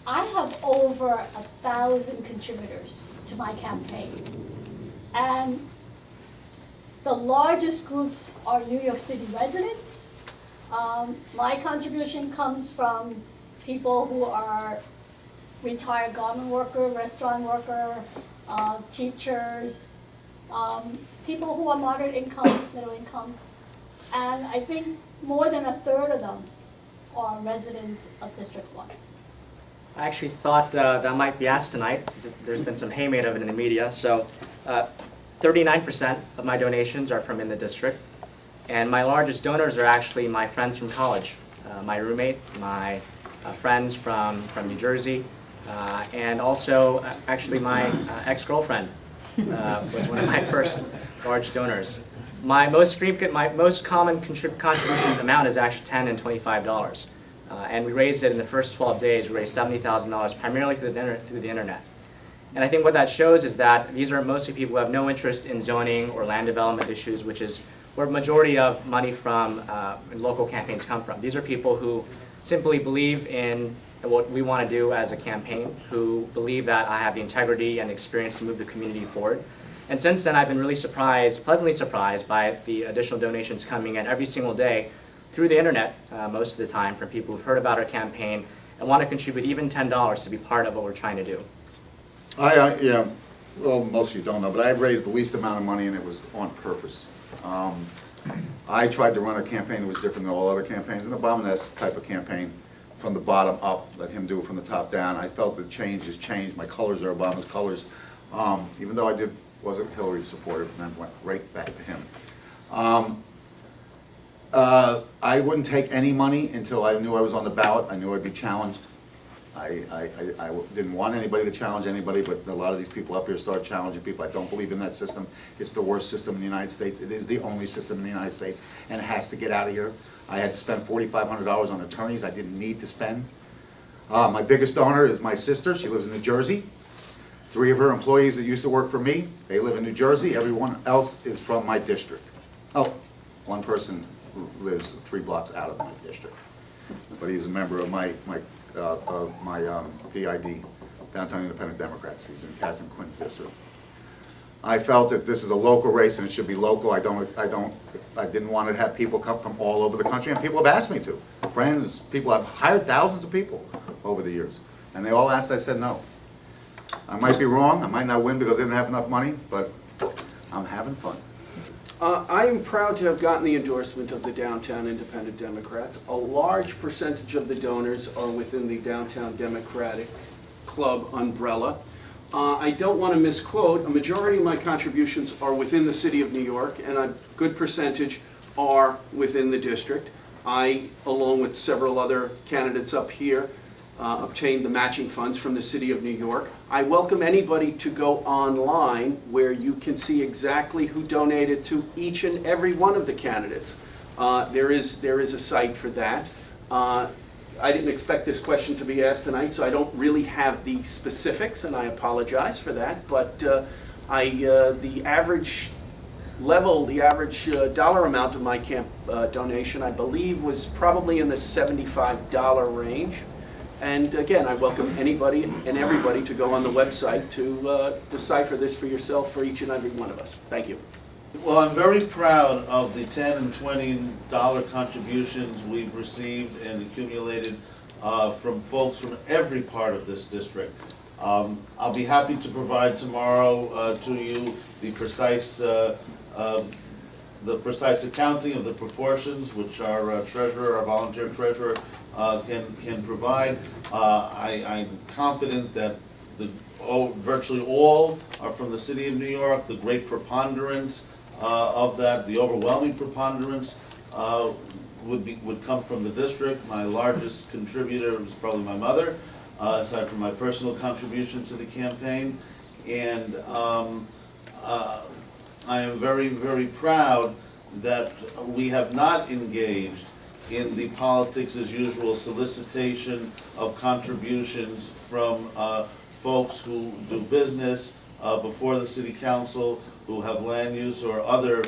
I have over 1,000 contributors to my campaign. And the largest groups are New York City residents. My contribution comes from people who are retired garment worker, restaurant worker, teachers, people who are moderate income, middle income. And I think more than 1/3 of them are residents of District 1. I actually thought that might be asked tonight. There's been some hay made of it in the media. So 39% of my donations are from in the district. And my largest donors are actually my friends from college. My roommate, my friends from New Jersey, and also actually my ex-girlfriend was one of my first large donors. My most common contribution amount is actually $10 and $25. And we raised it in the first 12 days. We raised $70,000 primarily through the internet. And I think what that shows is that these are mostly people who have no interest in zoning or land development issues, which is where the majority of money from local campaigns come from. These are people who simply believe in what we want to do as a campaign, who believe that I have the integrity and experience to move the community forward. And since then, I've been really pleasantly surprised by the additional donations coming in every single day through the internet, most of the time, from people who've heard about our campaign and want to contribute even $10 to be part of what we're trying to do. Yeah, well, most of you don't know, but I raised the least amount of money, and it was on purpose. I tried to run a campaign that was different than all other campaigns, an Obama-esque type of campaign, from the bottom up, let him do it from the top down. I felt that change is change. My colors are Obama's colors. Even though I wasn't Hillary supporter, and then went right back to him. I wouldn't take any money until I knew I was on the ballot. I knew I'd be challenged. I didn't want anybody to challenge anybody, but a lot of these people up here start challenging people. I don't believe in that system. It's the worst system in the United States. It is the only system in the United States, and it has to get out of here. I had to spend $4,500 on attorneys I didn't need to spend. My biggest donor is my sister. She lives in New Jersey. 3 of her employees that used to work for me, they live in New Jersey. Everyone else is from my district. Oh, one person lives 3 blocks out of my district, but he's a member of my PID, Downtown Independent Democrats. He's in Catherine Quinn's district. I felt that this is a local race and it should be local. I didn't want to have people come from all over the country, and people have asked me to. Friends, people, I've hired thousands of people over the years, and they all asked. I said no. I might be wrong. I might not win because I didn't have enough money, but I'm having fun. I am proud to have gotten the endorsement of the Downtown Independent Democrats. A large percentage of the donors are within the Downtown Democratic Club umbrella. I don't want to misquote, a majority of my contributions are within the city of New York, and a good percentage are within the district. I, along with several other candidates up here, obtained the matching funds from the city of New York. I welcome anybody to go online where you can see exactly who donated to each and every one of the candidates. There is a site for that. I didn't expect this question to be asked tonight, so I don't really have the specifics, and I apologize for that. But the average dollar amount of my donation, I believe, was probably in the $75 range. And again, I welcome anybody and everybody to go on the website to decipher this for yourself for each and every one of us. Thank you. Well, I'm very proud of the $10 and $20 contributions we've received and accumulated from folks from every part of this district. I'll be happy to provide tomorrow to you the precise accounting of the proportions, which our treasurer, our volunteer treasurer, can provide. I'm confident that virtually all are from the city of New York. The great preponderance of that, the overwhelming preponderance, would come from the district. My largest contributor was probably my mother, aside from my personal contribution to the campaign. And I am very, very proud that we have not engaged in the politics as usual solicitation of contributions from folks who do business before the city council, who have land use or other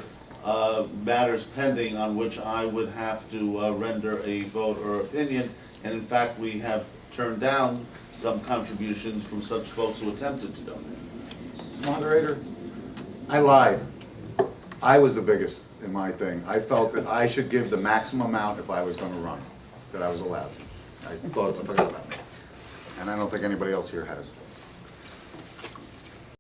matters pending on which I would have to render a vote or opinion. And in fact, we have turned down some contributions from such folks who attempted to donate. Moderator, I lied. I was the biggest in my thing. I felt that I should give the maximum amount if I was gonna run, that I was allowed to. I forgot about that. And I don't think anybody else here has.